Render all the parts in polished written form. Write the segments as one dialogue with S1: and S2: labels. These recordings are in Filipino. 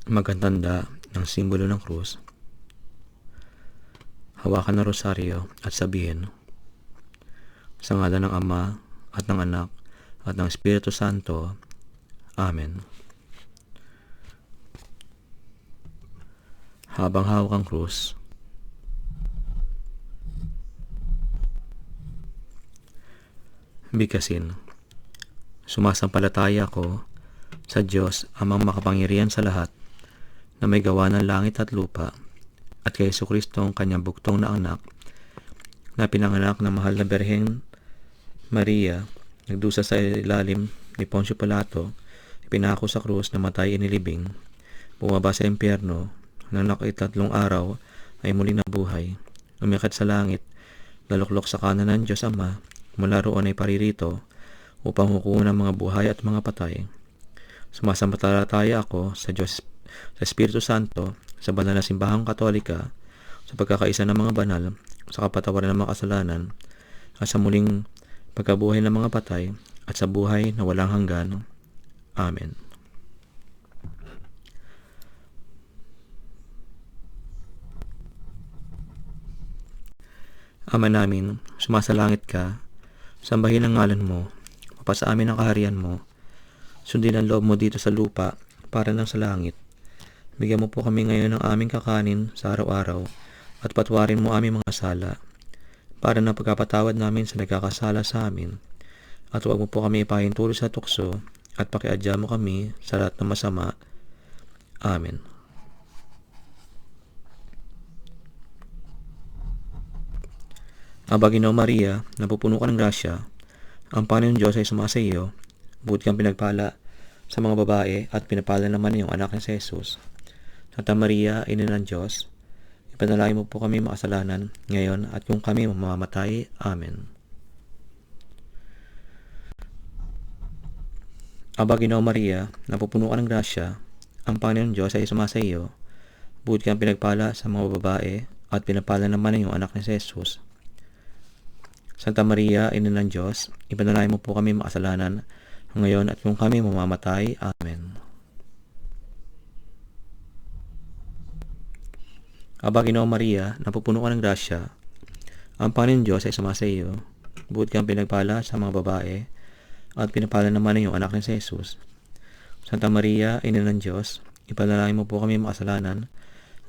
S1: magandanda ng simbolo ng krus, hawakan ng rosaryo at sabihin, sa ngalan ng Ama at ng Anak at ng Espiritu Santo. Amen. Habang hawak ang krus, bigkasin. Sumasampalataya ako sa Diyos, Amang makapangyarihan sa lahat, na may gawa ng langit at lupa, at kay Jesucristo ang kanyang buktong na anak, na pinanganak ng mahal na Birheng Maria, nagdusa sa ilalim ni Poncio Pilato, ipinako sa krus, namatay inilibing, bumaba sa impyerno, nang nakatatlong araw ay muling nabuhay, umiakit sa langit, naluklok sa kanan ng Diyos Ama, mula roon ay paririto upang hukuman ang mga buhay at mga patay. Sumasampalataya ako sa Diyos, sa Espiritu Santo, sa banal na simbahang katolika, sa pagkakaisa ng mga banal, sa kapatawaran ng mga kasalanan, at sa muling pagkabuhay ng mga patay, at sa buhay na walang hanggan. Amen. Ama namin, sumasalangit ka, sambahin ang ngalan mo, mapasa amin ang kaharian mo, sundin ang loob mo dito sa lupa, para lang sa langit. Bigyan mo po kami ngayon ng aming kakanin sa araw-araw, at patwarin mo aming mga sala, para na pagkapatawad namin sa nagkakasala sa amin. At huwag mo po kami ipahintulot sa tukso, at pakiadya mo kami sa lahat ng masama. Amen. Aba, Ginoo Maria, napupuno ka ng grasya, ang Panginoon Diyos ay sumasa iyo, buti kang pinagpala sa mga babae, at pinapala naman iyong anak na si Jesus. Santa Maria, Ina ng Diyos, ipanalangin mo po kami makasalanan, ngayon at kung kami mamamatay. Amen. Aba, Ginoo Maria, napupuno ka ng grasya, ang Panginoon Diyos ay sumasa iyo, buti kang pinagpala sa mga babae, at pinapala naman iyong anak na si Jesus. Santa Maria, Ina ng Diyos, ipanalangin mo po kami makasalanan, ngayon at kung kami mamamatay. Amen. Aba, Ginoo Maria, napupuno ka ng grasya, ang Panginoon Diyos ay sumasa iyo, buti kang pinagpala sa mga babae, at pinapala naman iyong anak na si Jesus. Santa Maria, Ina ng Diyos, ipanalangin mo po kami makasalanan,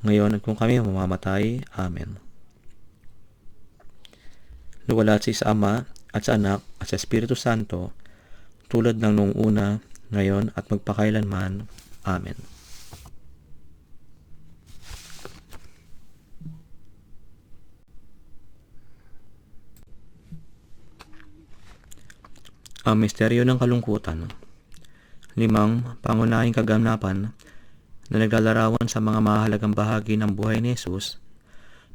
S1: ngayon at kung kami mamamatay. Amen. Luwalhati sa Ama, at sa Anak, at sa Espiritu Santo, tulad ng noong una, ngayon, at magpakailanman. Amen. Ang misteryo ng kalungkutan. 5 pangunahing kaganapan na naglalarawan sa mga mahalagang bahagi ng buhay ni Jesus,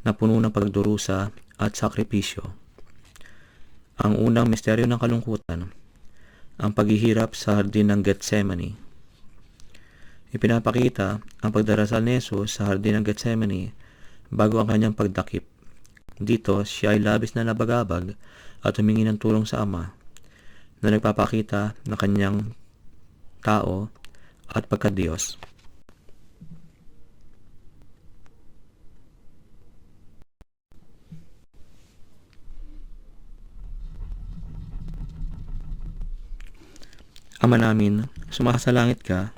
S1: na puno ng pagdurusa at sakripisyo. Ang unang misteryo ng kalungkutan, ang paghihirap sa hardin ng Getsemani. Ipinapakita ang pagdarasal ni Jesus sa hardin ng Getsemani bago ang kanyang pagdakip. Dito, siya ay labis na nabagabag at humingi ng tulong sa Ama, na nagpapakita na kanyang tao at pagka-Diyos. Ama namin, sumasalangit ka,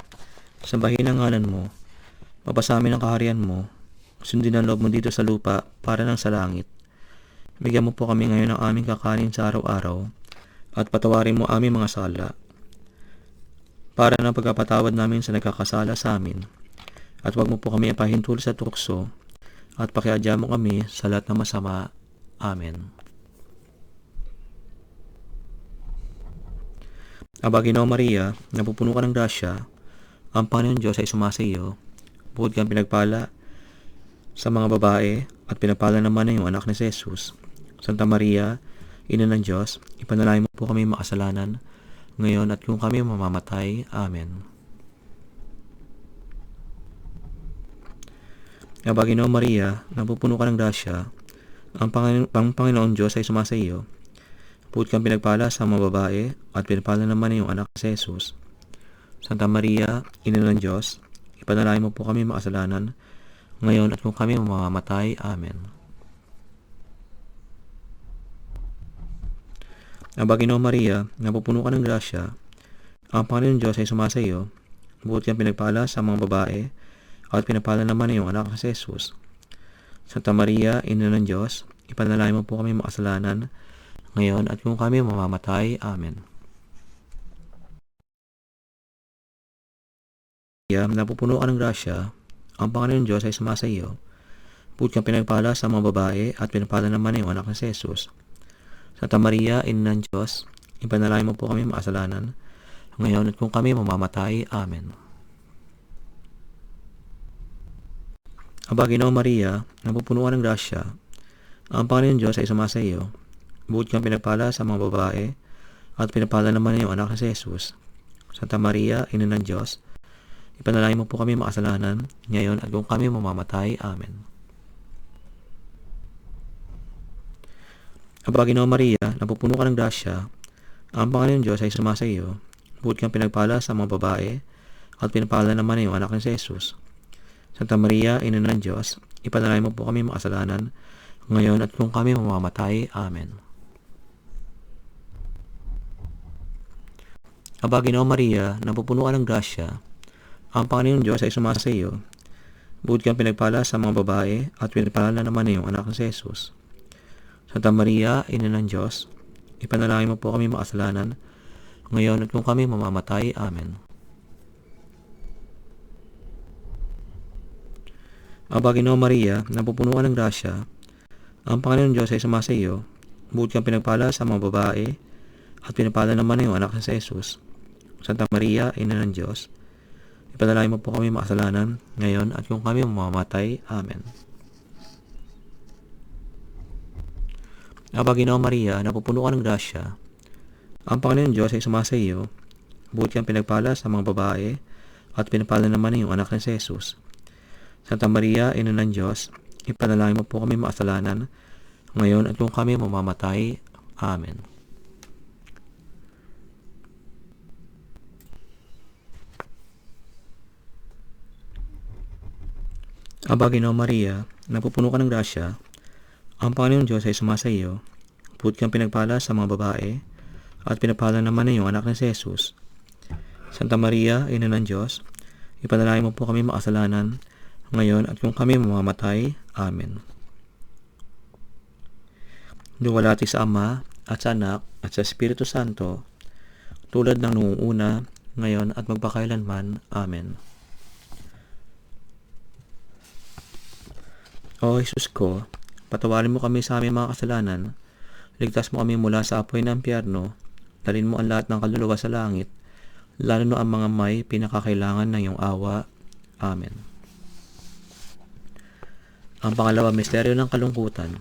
S1: sambahin ang ngalan mo, mapasa amin ang kaharian mo, sundin ang loob mo dito sa lupa, para lang sa langit. Bigyan mo po kami ngayon ng aming kakanin sa araw-araw, at patawarin mo aming mga sala, para na pagkapatawad namin sa nagkakasala sa amin. At huwag mo po kami ipahintulot sa tukso, at pakiadya mo kami sa lahat ng masama. Amen. Aba, Ginoo Maria, napupuno ka ng grasya, ang Panginoon Diyos ay sumasa iyo, buti kang pinagpala sa mga babae, at pinapala naman ang iyong anak na si Jesus. Santa Maria, Ina ng Diyos, ipanalangin mo po kami makasalanan, ngayon at kung kami mamamatay. Amen. Aba, Ginoo Maria, napupuno ka ng grasya, ang Panginoon Diyos ay sumasa iyo, buti kang pinagpala sa mga babae, at pinapala naman iyong anak si Jesus. Santa Maria, Ina ng Diyos, ipanalangin mo po kami makasalanan, ngayon at kung kami mamamatay. Amen. Aba, Ginoong Maria, napupuno ka ng grasya, ang Panginoon Diyos ay sumasa iyo, buot kang pinagpala sa mga babae, at pinapala naman ang iyong anak na si Jesus. Santa Maria, Ina ng Diyos, ipanalangin mo po kami makasalanan, ngayon at kung kami mamamatay. Amen. Napupuno ka ng grasya, ang Panginoon Diyos ay sumasa iyo, buot kang pinagpala sa mga babae, at pinapala naman ang iyong anak na si Jesus. Santa Maria, Ina ng Diyos, ipanalangin mo po kami makasalanan, ngayon at kung kami mamamatay. Amen. Aba, Ginoong Maria, napupuno ka ng grasya, ang Panginoon Diyos ay sumasa iyo, buot kang pinagpala sa mga babae, at pinapala naman ang iyong anak na si Jesus. Santa Maria, Ina ng Diyos, ipanalangin mo po kami makasalanan, ngayon at kung kami mamamatay. Amen. Aba, Ginoong Maria, napupuno ka ng grasya, ang Panginoon Diyos ay sumasa iyo, buot kang pinagpala sa mga babae, at pinapala naman ang iyong anak na si Jesus. Santa Maria, Ina ng Diyos, ipanalangin mo po kami makasalanan, ngayon at kung kami mamamatay. Amen. Aba, Ginoong Maria, napupuno ka ng grasya, ang Panginoon Diyos ay sumasa iyo, buot kang pinagpala sa mga babae, at pinapala naman ang iyong anak na si Jesus. Santa Maria, Ina ng Diyos, ipanalangin mo po kami makasalanan, ngayon at kung kami mamamatay. Amen. Aba, Ginoong Maria, napupuno ka ng grasya, ang Panginoon Diyos ay sumasa iyo, buot kang pinagpala sa mga babae, at pinapala naman ang iyong anak na si Jesus. Santa Maria, Ina ng Diyos, ipanalangin mo po kami makasalanan, ngayon at kung kami mamamatay. Amen. Aba, Ginoong Maria, napupuno ka ng grasya, ang Panginoon Diyos ay sumasa iyo, buot kang pinagpala sa mga babae, at pinapala naman ang iyong anak na si Jesus. Santa Maria, Ina ng Diyos, ipanalangin mo po kami makasalanan, ngayon at kung kami mamamatay. Amen. Aba, Ginoong Maria, napupuno ka ng grasya, ang Panginoon Diyos ay sumasa iyo, buot kang pinagpala sa mga babae, at pinapala naman ang iyong anak na si Jesus. Santa Maria, Ina ng Diyos, ipanalangin mo po kami makasalanan, ngayon at kung kami mamamatay. Amen. Duwalhati sa Ama, at sa Anak, at sa Espiritu Santo, tulad ng noong una, ngayon at magpakailanman. Amen. O Jesus ko, patawarin mo kami sa aming mga kasalanan, ligtas mo kami mula sa apoy ng impyerno, dalhin mo ang lahat ng kaluluwa sa langit, lalo na ang mga may pinakakailangan ng iyong awa. Amen. Ang pangalawa misteryo ng kalungkutan,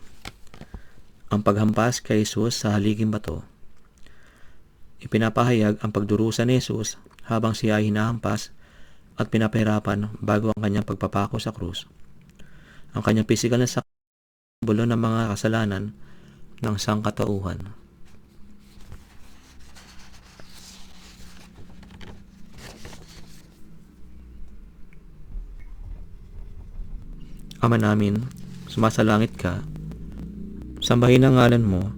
S1: ang paghampas kay Jesus sa haliging bato. Ipinapahayag ang pagdurusa ni Jesus habang siya ay hinahampas at pinapahirapan bago ang kanyang pagpapako sa krus. Ang kanyang pisikal na simbolo ng mga kasalanan ng sangkatauhan. Ama namin, sumasalangit ka, sambahin ang ngalan mo,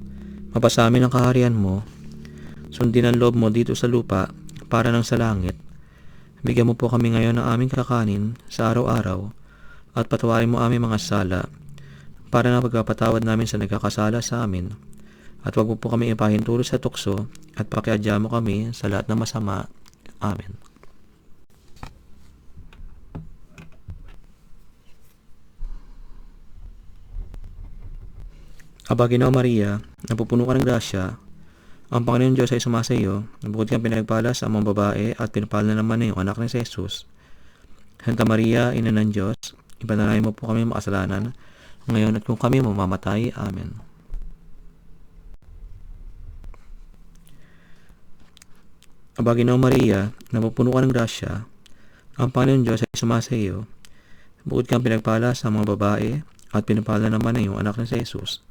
S1: mapasamin ang kaharian mo, sundin ang loob mo dito sa lupa para nang sa langit. Bigyan mo po kami ngayon ng aming kakanin sa araw-araw, at patawarin mo aming mga sala, para na pagpapatawad namin sa nagkakasala sa amin, at huwag mo po kami ipahintulot sa tukso, at pakiadya mo kami sa lahat ng masama. Amen. Aba, Ginoong Maria, napupuno ka ng grasya, ang Panginoon Diyos ay sumasa iyo, bukod kang pinagpala sa mga babae, at pinapala naman na iyong anak ni Jesus. Santa Maria, Ina ng Diyos, ipanalangin mo po kami makasalanan, ngayon at kung kami mamamatay. Amen. Aba, Ginoong Maria, napupuno ka ng grasya, ang Panginoon Diyos ay sumasa iyo, bukod kang pinagpala sa mga babae, at pinapala naman na iyong anak na si Jesus.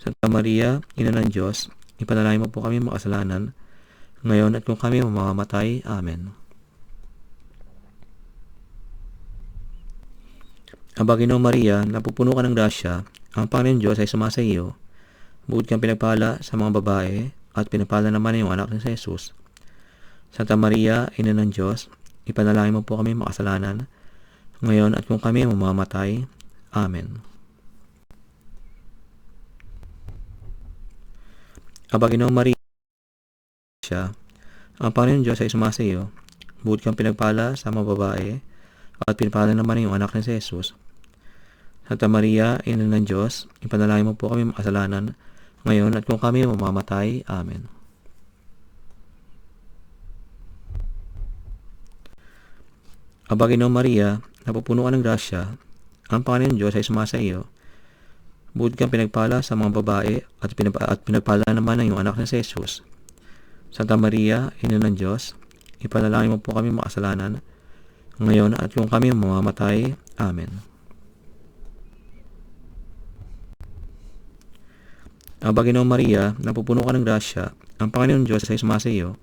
S1: Santa Maria, Ina ng Diyos, ipanalangin mo po kami makasalanan, ngayon at kung kami mamamatay. Amen. Aba, Ginoong Maria, napupuno ka ng grasya, ang Panginoon Diyos ay sumasa iyo. Bukod kang pinagpala sa mga babae, at pinagpala naman ang iyong anak na si Jesus. Santa Maria, Ina ng Diyos, ipanalangin mo po kami makasalanan, ngayon at kung kami mamamatay. Amen. Aba, Ginoong Maria, ang Panginoon Diyos ay sumasa iyo. Bukod kang pinagpala sa mga babae, at pinagpala naman ang iyong anak na si Jesus. Santa Maria, Ina ng Diyos, ipanalangin mo po kami makasalanan, ngayon at kung kami mamamatay. Amen. Aba, Ginoong Maria, napupuno ka ng grasya, ang Panginoon Diyos ay sumasa iyo. Bukod kang pinagpala sa mga babae, at pinagpala naman ang iyong anak na si Jesus. Santa Maria, Ina ng Diyos, ipanalangin mo po kami makasalanan, ngayon at kung kami mamamatay. Amen. Aba, Ginoong Maria, napupuno ka ng grasya, ang Panginoon Diyos ay sumasa iyo.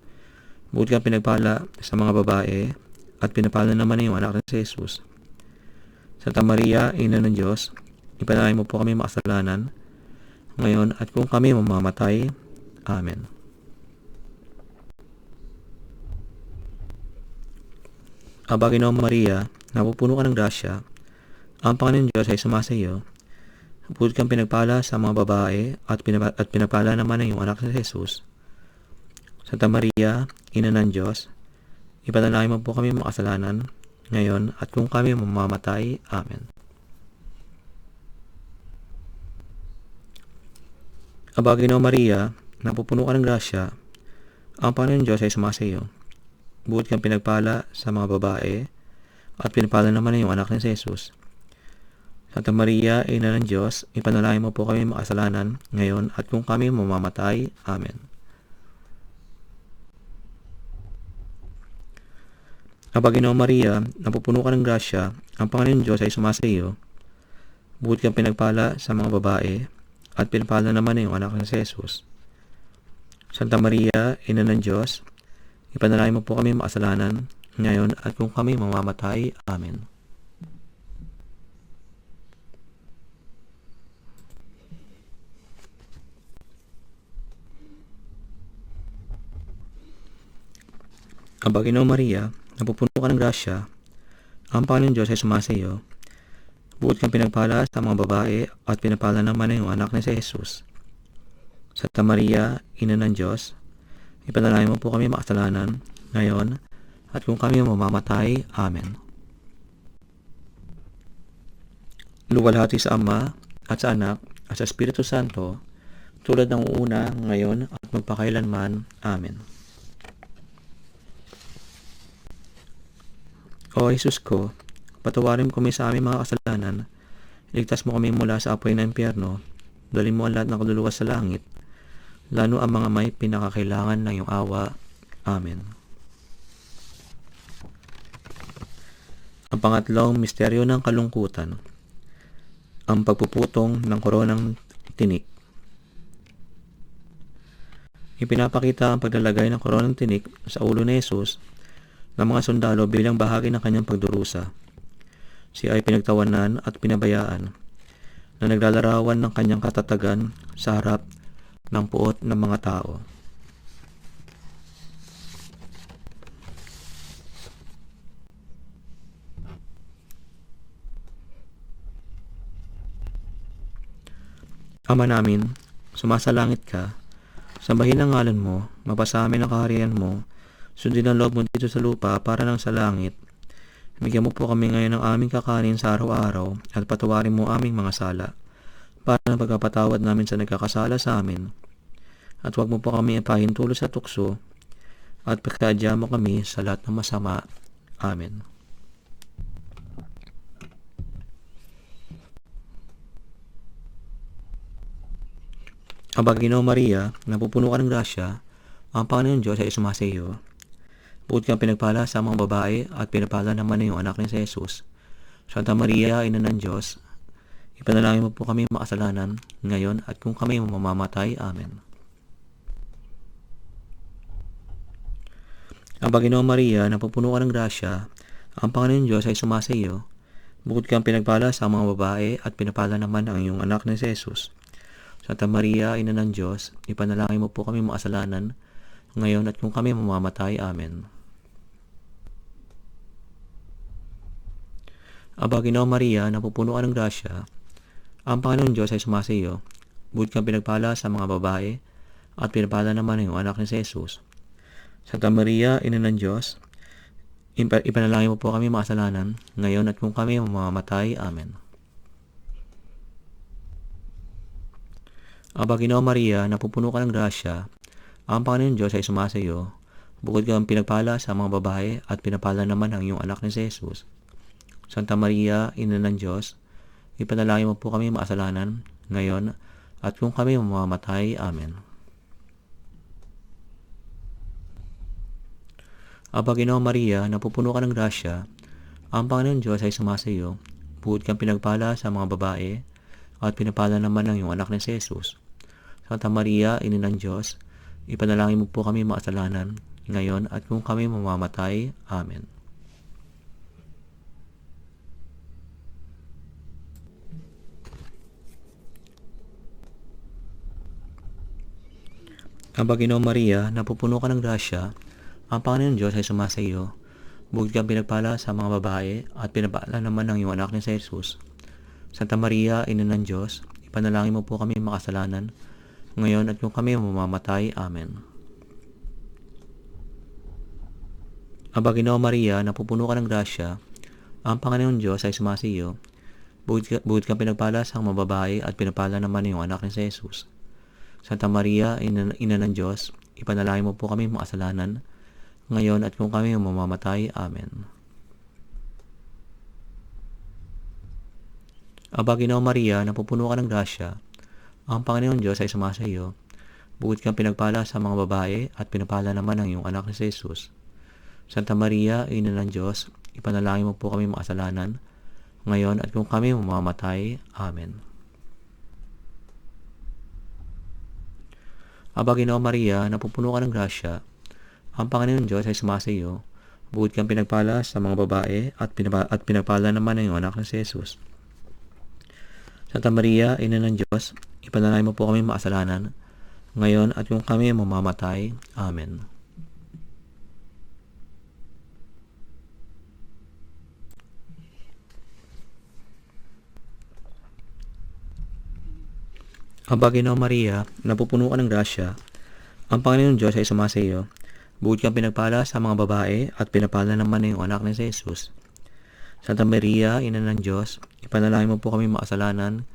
S1: Bukod kang pinagpala sa mga babae, at pinagpala naman ang iyong anak na si Jesus. Santa Maria, Ina ng Diyos, ipanalangin mo po kami makasalanan, ngayon at kung kami mamamatay. Amen. Aba, Ginoong Maria, napupuno ka ng grasya, ang Panginoon Diyos ay sumasa iyo. Bukod kang pinagpala sa mga babae, at pinagpala naman ang iyong anak na si Jesus. Santa Maria, Ina ng Diyos, ipanalangin mo po kami makasalanan, ngayon at kung kami mamamatay. Amen. Aba, Ginoong Maria, napupuno ka ng grasya, ang Panginoon Diyos ay sumasa iyo. Bukod kang pinagpala sa mga babae, at pinagpala naman ang iyong anak na si Jesus. Santa Maria, Ina ng Diyos, ipanalangin mo po kami makasalanan, ngayon at kung kami mamamatay. Amen. Aba, Ginoong Maria, napupuno ka ng grasya, ang Panginoon Diyos ay sumasa iyo. Bukod kang pinagpala sa mga babae, at pinagpala naman ang iyong anak na si Jesus. Santa Maria, Ina ng Diyos, ipanalangin mo po kami makasalanan, ngayon at kung kami mamamatay. Amen. Aba, Ginoong Maria, napupuno ka ng grasya, ang Panginoon Diyos ay sumasa iyo. Bukod kang pinagpala sa mga babae, at pinagpala naman ang iyong anak na si Jesus. Santa Maria, Ina ng Diyos, ipanalangin mo po kami makasalanan, ngayon at kung kami mamamatay. Amen. Luwalhati sa Ama, at sa Anak, at sa Espiritu Santo, tulad ng una, ngayon, at magpakailanman. Amen. O Jesus ko, patawarin mo kami sa aming mga kasalanan, iligtas mo kami mula sa apoy ng impyerno, dalhin mo ang lahat ng kaluluwa sa langit, lalo ang mga may pinakakailangan ng iyong awa. Amen. Ang pangatlong misteryo ng kalungkutan, ang pagpuputong ng koronang tinik. Ipinapakita ang paglalagay ng koronang tinik sa ulo ni Jesus ng mga sundalo bilang bahagi ng kanyang pagdurusa. Siya ay pinagtawanan at pinabayaan na naglalarawan ng kanyang katatagan sa harap ng puot ng mga tao. Ama namin, sumasalangit ka, sambahin ang ngalan mo, mapasa amin ang kaharian mo, sundin ang loob mo dito sa lupa para nang sa langit. Bigyan mo po kami ngayon ng aming kakanin sa araw-araw, at patawarin mo aming mga sala, para na pagkapatawad namin sa nagkakasala sa amin. At huwag mo po kami ipahintulo sa tukso, at pagkaadya mo kami sa lahat ng masama. Amen. Aba, Ginoong Maria, napupuno ka ng grasya, ang Panginoon Diyos ay sumasa iyo. Bukod kang pinagpala sa mga babae, at pinagpala naman ang iyong anak na si Jesus. Santa Maria, Ina ng Diyos, ipanalangin mo po kami makasalanan, ngayon at kung kami mamamatay. Amen. Aba, Ginoong Maria, napupuno ka ng grasya, ang Panginoon Diyos ay sumasa iyo. Bukod kang pinagpala sa mga babae at pinapala naman ang iyong anak na si Jesus. Santa Maria, Ina ng Diyos, ipanalangin mo po kami makasalanan, ngayon at kung kami mamamatay. Amen. Aba, Ginoong Maria, napupuno ka ng grasya, ang Panginoon Diyos ay sumasa iyo. Bukod kang pinagpala sa mga babae at pinapala naman ang iyong anak na si Jesus. Santa Maria, Ina ng Diyos, ipanalangin mo po kami makasalanan, ngayon at kung kami mamamatay. Amen. Aba, Ginoong Maria, napupuno ka ng grasya, ang Panginoon Diyos ay sumasa iyo. Bukod kang pinagpala sa mga babae at pinapala naman ang iyong anak na si Jesus. Santa Maria, Ina ng Diyos, ipanalangin mo po kami makasalanan, ngayon at kung kami mamamatay. Amen. Aba, Ginoong Maria, napupuno ka ng grasya, ang Panginoon Diyos ay sumasa iyo. Bukod kang pinagpala sa mga babae at pinapala naman ang iyong anak na si Jesus. Santa Maria, Ina ng Diyos, ipanalangin mo po kami makasalanan, ngayon at kung kami mamamatay. Amen. Aba, Ginoong Maria, napupuno ka ng grasya, ang Panginoon Diyos ay sumasa iyo. Bukod kang pinagpala sa mga babae at pinapala naman ang iyong anak na si Jesus. Santa Maria, Ina ng Diyos, ipanalangin mo po kami makasalanan, ngayon at kung kami mamamatay. Amen. Aba, Ginoong Maria, napupuno ka ng grasya, ang Panginoon Diyos ay sumasa iyo. Bukod kang pinagpala sa mga babae at pinapala naman ang iyong anak na si Jesus. Santa Maria, Ina ng Diyos, ipanalangin mo po kami makasalanan, ngayon at kung kami mamamatay. Amen. Aba, Ginoong Maria, napupuno ka ng grasya, ang Panginoon Diyos ay sumasa iyo. Bukod kang pinagpala sa mga babae at pinapala naman ang iyong anak na si Jesus. Santa Maria, Ina ng Diyos, ipanalangin mo po kami makasalanan, ngayon at kung kami mamamatay. Amen. Aba, Ginoong Maria, napupuno ka ng grasya, ang Panginoon Diyos ay sumasa iyo. Bukod kang pinagpala sa mga babae at pinagpala naman ang iyong anak na si Jesus. Santa Maria, Ina ng Diyos, ipanalangin mo po kami makasalanan, ngayon at kung kami mamamatay. Amen. Aba, Ginoong Maria, napupuno ka ng grasya, ang Panginoon Diyos ay sumasa iyo. Bukod kang pinagpala sa mga babae at pinapala naman ang iyong anak na si Jesus. Santa Maria, Ina ng Diyos, ipanalangin mo po kami makasalanan,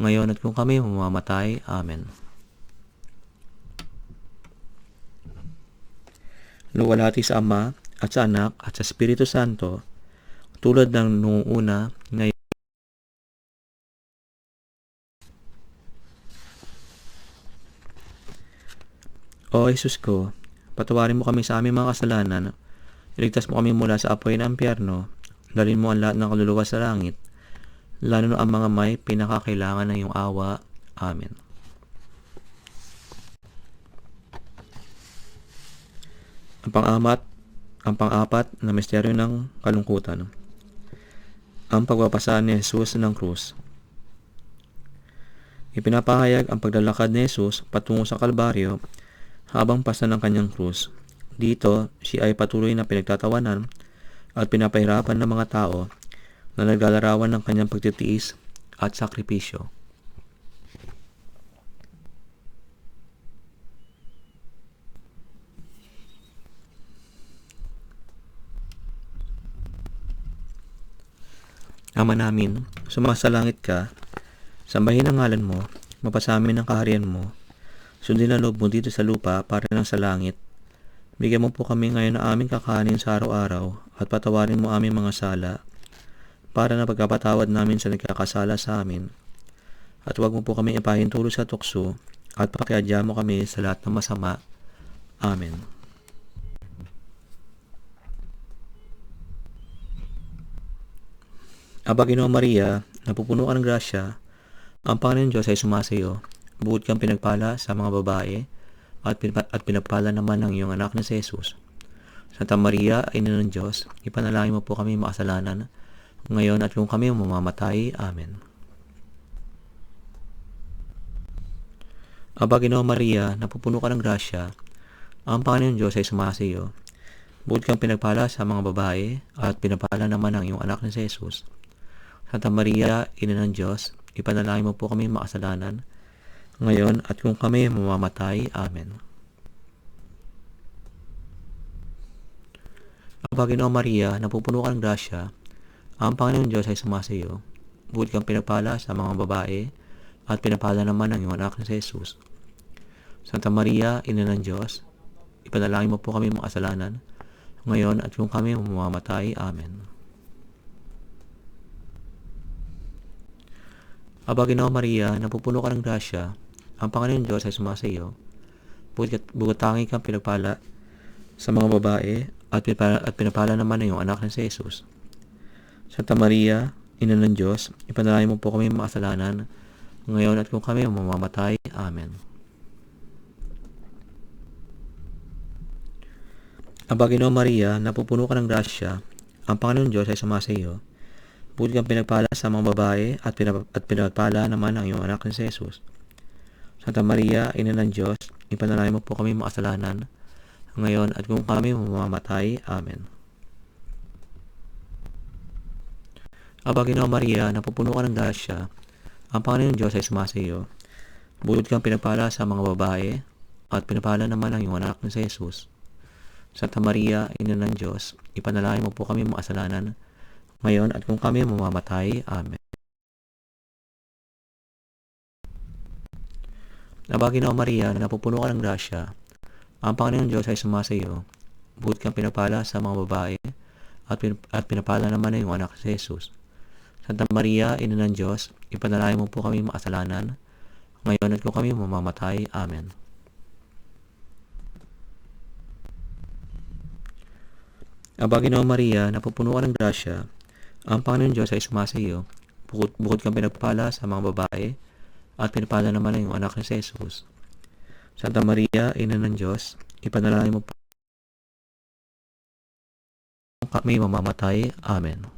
S1: ngayon at kung kami mamamatay. Amen. Luwalhati sa Ama at sa Anak at sa Espiritu Santo, tulad ng noong una, ngayon. O Jesus ko, patawarin mo kami sa aming mga kasalanan, iligtas mo kami mula sa apoy ng impyerno, dalhin mo ang lahat ng kaluluwa sa langit, lalo na ang mga may pinakakailangan ng iyong awa. Amen. Ang pang-apat na misteryo ng kalungkutan, ang pagpapasa ni Jesus ng krus. Ipinapahayag ang paglalakad ni Jesus patungo sa Kalbaryo habang pasa ng kanyang krus. Dito, siya ay patuloy na pinagtatawanan at pinapahirapan ng mga tao na naglalarawan ng kanyang pagtitiis at sakripisyo. Ama namin, sumasalangit ka, sambahin ang ngalan mo, mapasamin ang kaharian mo, sundin ang loob mo dito sa lupa para ng sa langit. Bigyan mo po kami ngayon ng aming kakanin sa araw-araw at patawarin mo aming mga sala para na pagkapatawad namin sa nagkakasala sa amin. At huwag mo po kami ipahintulot sa tukso at pakiadya mo kami sa lahat ng masama. Amen. Aba, Ginoong Maria, napupuno ka ng grasya, ang Panginoon Diyos ay sumasa iyo. Bukod kang pinagpala sa mga babae at pinagpala naman ng iyong anak na si Jesus. Santa Maria, Ina ng Diyos, ipanalangin mo po kami makasalanan, ngayon at kung kami mamamatay. Amen. Aba, Ginoong Maria, napupuno ka ng grasya, ang Panginoon Diyos ay sumasa iyo. Bukod kang pinagpala sa mga babae, at pinapala naman ang iyong anak na si Jesus. Santa Maria, Ina ng Diyos, ipanalangin mo po kami makasalanan, ngayon at kung kami mamamatay. Amen. Aba, Ginoong Maria, napupuno ka ng grasya, ang Panginoon Diyos ay sumasa iyo. Bukod kang pinagpala sa mga babae, at pinapala naman ang iyong anak na si Jesus. Santa Maria, Ina ng Diyos, ipanalangin mo po kami makasalanan, ngayon at kung kami mamamatay. Amen. Aba, Ginoong Maria, napupuno ka ng grasya, ang Panginoon Diyos ay sumasa iyo. Bukod tangi kang pinagpala sa mga babae, at pinapala naman ang iyong anak na si Jesus. Santa Maria, Ina ng Diyos, ipanalangin mo po kami makasalanan, ngayon at kung kami mamamatay. Amen. Aba, Ginoong Maria, napupuno ka ng grasya, ang Panginoon Diyos ay sumasa iyo. Bukod kang pinagpala sa mga babae, at pinagpala naman ang iyong anak na si Jesus. Santa Maria, Ina ng Diyos, ipanalangin mo po kami makasalanan, ngayon at kung kami mamamatay. Amen. Aba, Ginoong Maria, napupuno ka ng grasya, ang Panginoon Diyos ay sumasa iyo. Bukod kang pinagpala sa mga babae, at pinapala naman ang iyong anak na si Jesus. Santa Maria, Ina ng Diyos, ipanalangin mo po kami makasalanan, ngayon at kung kami mamamatay. Amen. Aba, Ginoong Maria, napupuno ka ng grasya, ang Panginoon Diyos ay sumasa iyo. Bukod kang pinapala sa mga babae, at pinapala naman ang iyong anak si Jesus. Santa Maria, Ina ng Diyos, ipanalangin mo po kami makasalanan, ngayon at kung kami mamamatay. Amen. Aba, Ginoong Maria, napupuno ka ng grasya, ang Panginoon Diyos ay sumasa iyo. Bukod kang pinagpala sa mga babae, at pinapala naman ang iyong anak ni si Jesus. Santa Maria, Ina ng Diyos, ipanalangin mo po kami mamamatay. Amen.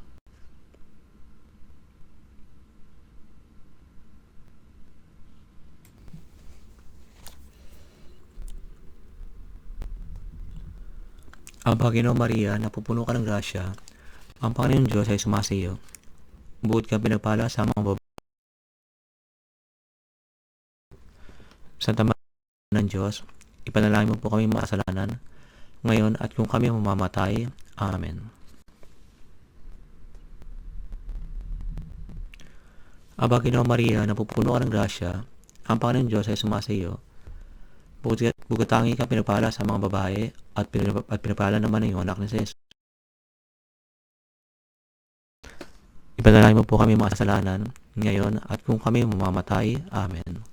S1: Aba, Ginoong Maria, napupuno ka ng grasya, ang Panginoon Diyos ay sumasa iyo. Bukod kang pinagpala sa mga babae, Santa Maria ng Diyos, ipanalangin mo po kami makasalanan, ngayon at kung kami mamamatay. Amen. Aba, Ginoong Maria, napupuno ka ng grasya, ang Panginoon Diyos ay sumasa iyo. Bukod tangi kang pinagpala sa mga babae, at pinapala naman ang iyong anak ni Jesus. Ipanalangin mo po kami makasalanan, ngayon at kung kami mamamatay. Amen.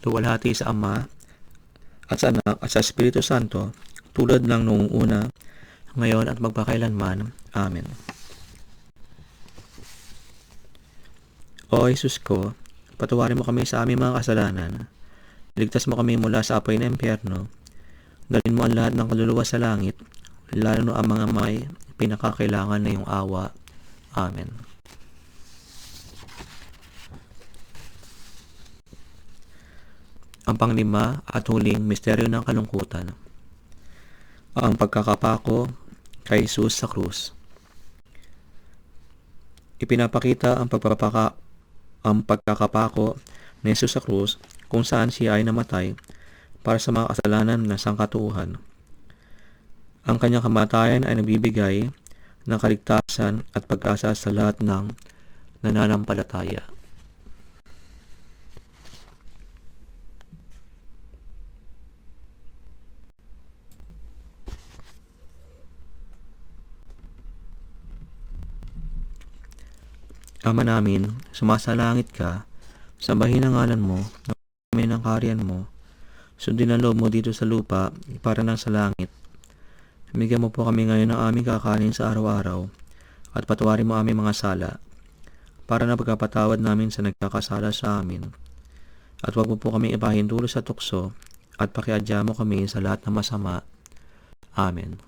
S1: Luwalhati sa Ama, at sa Anak, at sa Espiritu Santo, tulad ng noong una, ngayon at magpakailanman. Amen. O Jesus ko, patawarin mo kami sa aming mga kasalanan, iligtas mo kami mula sa apoy ng impyerno, dalhin mo ang lahat ng kaluluwa sa langit, lalo na ang mga may pinakakailangan na iyong awa. Amen. Ang panglima at huling misteryo ng kalungkutan, ang pagkakapako kay Jesus sa krus. Ipinapakita ang pagkakapako ni Jesus sa krus, kung saan siya ay namatay para sa mga kasalanan ng sangkatauhan. Ang kanyang kamatayan ay nagbibigay ng kaligtasan at pag-asa sa lahat ng nananampalataya. Ama namin, sumasalangit ka, sambahin ang ngalan mo, namin ang kaharian mo, sundin ang loob mo dito sa lupa para nang sa langit. Bigyan mo po kami ngayon ng aming kakanin sa araw-araw, at patawarin mo aming mga sala, para na pagkapatawad namin sa nagkakasala sa amin. At huwag mo po kami ipahindulo sa tukso, at pakiadya mo kami sa lahat ng masama. Amen.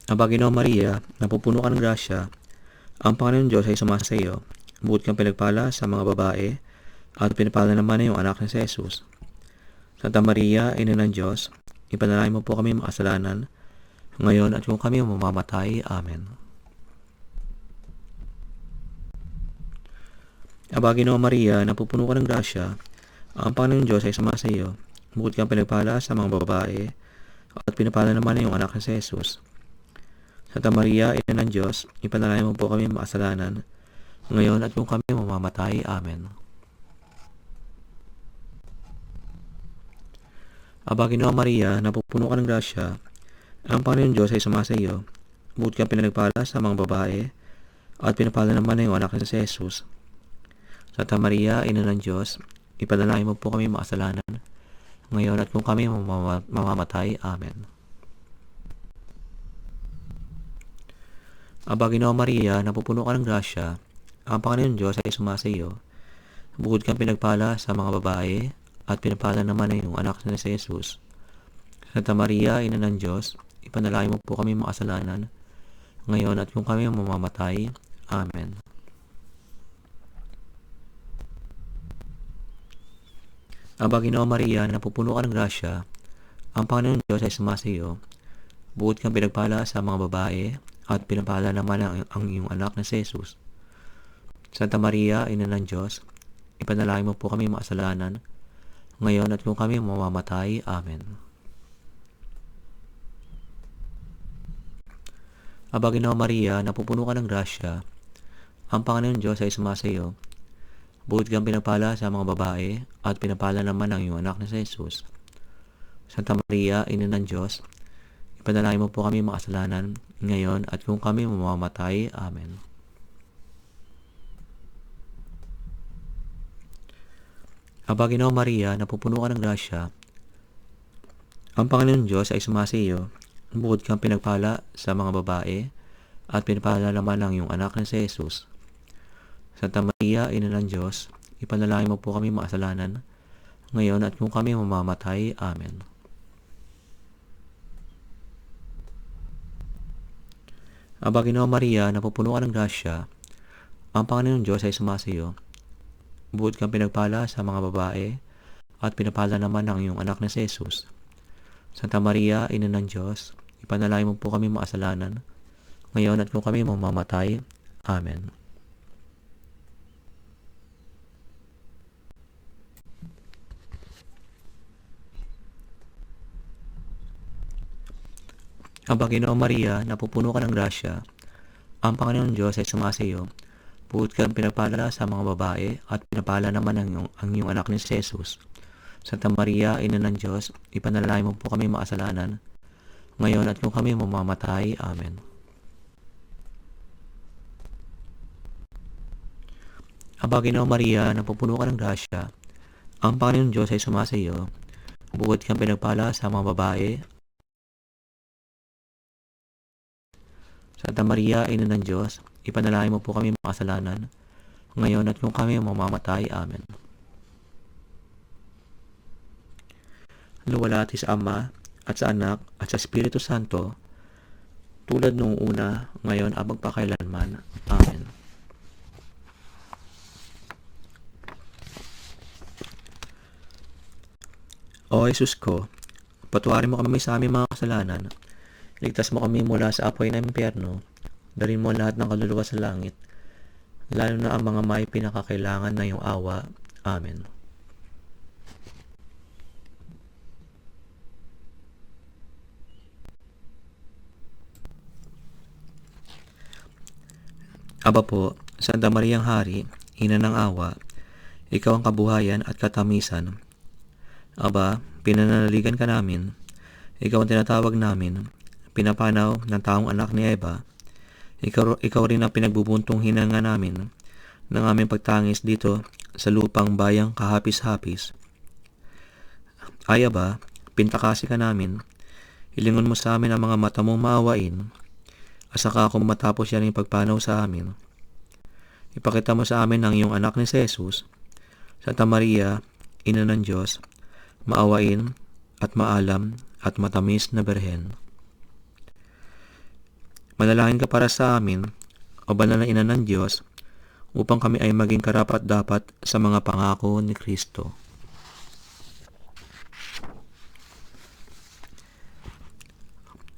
S1: Aba, Ginoong Maria, napupuno ka ng grasya, ang Panginoon Diyos ay sumasa iyo. Bukod kang pinagpala sa mga babae, at pinapala naman na iyong anak na si Jesus. Santa Maria, Ina ng Diyos, ipanalangin mo po kami makasalanan, ngayon at kung kami mamamatay. Amen. Aba, Ginoong Maria, napupuno ka ng grasya, ang Panginoon Diyos ay sumasa iyo. Bukod kang pinagpala sa mga babae, at pinapala naman na iyong anak na si Jesus. Santa Maria, Ina ng Diyos, ipanalangin mo po kami makasalanan, ngayon at kung kami mamamatay. Amen. Aba, Ginoong Maria, napupuno ka ng grasya, ang Panginoon Diyos ay sumasa iyo. Bukod kang pinagpala sa mga babae, at pinapala naman na iyong anak na si Jesus. Santa Maria, Ina ng Diyos, ipanalangin mo po kami makasalanan, ngayon at kung kami mamamatay. Amen. Aba, Ginoong Maria, napupuno ka ng grasya, ang Panginoon Diyos ay sumasa iyo. Bukod kang pinagpala sa mga babae, at pinapala naman na iyong anak na si Jesus. Santa Maria, Ina ng Diyos, ipanalangin mo po kami makasalanan, ngayon at kung kami mamamatay. Amen. Aba, Ginoong Maria, napupuno ka ng grasya, ang Panginoon Diyos ay sumasa iyo. Bukod kang pinagpala sa mga babae, at pinapala naman ang iyong anak na si Jesus. Santa Maria, Ina ng Diyos, ipanalangin mo po kami makasalanan, ngayon at kung kami mamamatay. Amen. Aba, Ginoong Maria, napupuno ka ng grasya, ang Panginoon Diyos ay sumasa iyo. Bukod kang pinapala sa mga babae, at pinapala naman ang iyong anak na si Jesus. Santa Maria, Ina ng Diyos, ipanalangin mo po kami makasalanan, ngayon at kung kami mamamatay. Amen. Aba, Ginoong Maria, napupuno ka ng grasya, ang Panginoon Diyos ay sumasa iyo. Bukod kang pinagpala sa mga babae, at pinapala naman ang iyong anak na si Jesus. Santa Maria, Ina ng Diyos, ipanalangin mo po kami makasalanan, ngayon at kung kami mamamatay. Amen. Aba, Ginoong Maria, napupuno ka ng grasya, ang Panginoon Diyos ay sumasa iyo. Bukod kang pinagpala sa mga babae, at pinapala naman ang iyong anak na si Jesus. Santa Maria, Ina ng Diyos, ipanalangin mo po kami makasalanan, ngayon at kung kami mamamatay. Amen. Aba, Ginoong Maria, napupuno ka ng grasya, ang Panginoon Diyos ay sumasa iyo. Bukod kang pinagpala sa mga babae, at pinapala naman ang iyong anak ni Jesus. Santa Maria, Ina ng Diyos, ipanalangin mo po kami makasalanan, ngayon at kung kami mamamatay. Amen. Aba, Ginoong Maria, napupuno ka ng grasya, ang Panginoon Diyos ay sumasa iyo. Bukod kang pinagpala sa mga babae, Santa Maria, Ina ng Diyos, ipanalangin mo po kami makasalanan, ngayon at kung kami mamamatay. Amen. Luwalhati sa Ama, at sa Anak, at sa Espiritu Santo, tulad noong una, ngayon at magpakailanman. Amen. O Jesus ko, patawarin mo kami sa aming mga kasalanan, ligtas mo kami mula sa apoy ng impyerno, dalhin mo lahat ng kaluluwa sa langit, lalo na ang mga may pinakakailangan na iyong awa. Amen. Aba po, Santa Mariang Hari, Ina ng Awa, ikaw ang kabuhayan at katamisan. Aba, pinananaligan ka namin, ikaw ang tinatawag namin, pinapanaw ng taong anak ni Eva. Ikaw rin ang pinagbubuntong hinanga namin ng aming pagtangis dito sa lupang bayang kahapis-hapis. Ay aba, pintakasi ka namin, hilingon mo sa amin ang mga mata mong maawain, at saka kung matapos yan ang pagpanaw sa amin, Ipakita mo sa amin ang iyong anak ni Jesus. Santa Maria, Ina ng Diyos, maawain at maalam at matamis na Birhen. Manalangin ka para sa amin, o banal na Ina ng Diyos, upang kami ay maging karapat-dapat sa mga pangako ni Kristo.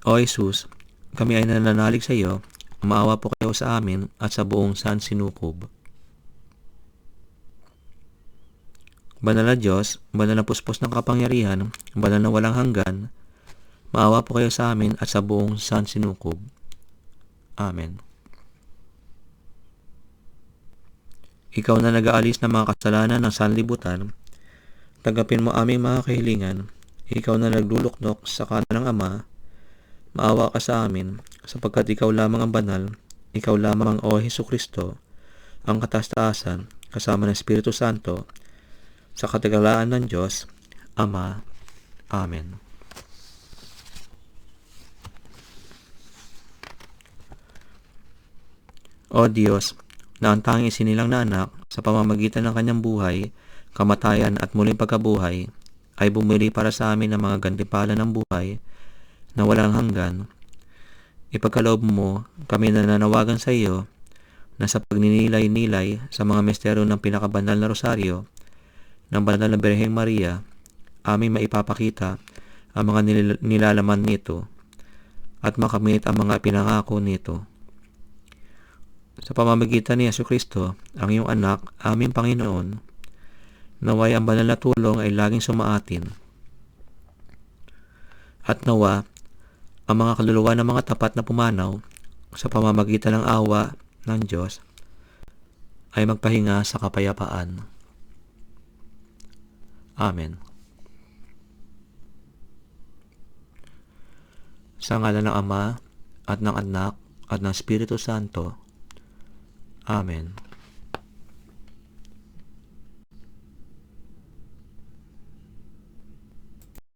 S1: O Jesus, kami ay nananalig sa iyo, maawa po kayo sa amin at sa buong San Sinukob. Banal na Diyos, banal na puspos ng kapangyarihan, banal na walang hanggan, maawa po kayo sa amin at sa buong San Sinukob. Amen. Ikaw na nag-aalis ng mga kasalanan ng sanlibutan, tanggapin mo aming mga kahilingan. Ikaw na nagluluknok sa kanan ng Ama, maawa ka sa amin, sapagkat ikaw lamang ang banal, ikaw lamang o Hesukristo, ang kataas-taasan, kasama ng Espiritu Santo, sa katagalaan ng Diyos, Ama. Amen. O Diyos, na ang tanging isinilang na anak sa pamamagitan ng kanyang buhay, kamatayan at muling pagkabuhay, ay bumili para sa amin ng mga gantimpala ng buhay na walang hanggan. Ipagkaloob mo kami na nanawagan sa iyo na sa pagninilay-nilay sa mga misteryo ng pinakabanal na rosaryo ng banal na Birheng Maria, aming maipapakita ang mga nilalaman nito at makamit ang mga pinangako nito. Sa pamamagitan ni Jesucristo, ang iyong anak, aming Panginoon, naway ang banal na tulong ay laging sumaatin. At nawa, ang mga kaluluwa ng mga tapat na pumanaw sa pamamagitan ng awa ng Diyos ay magpahinga sa kapayapaan. Amen. Sa ngalan ng Ama, at ng Anak, at ng Espiritu Santo. Amen.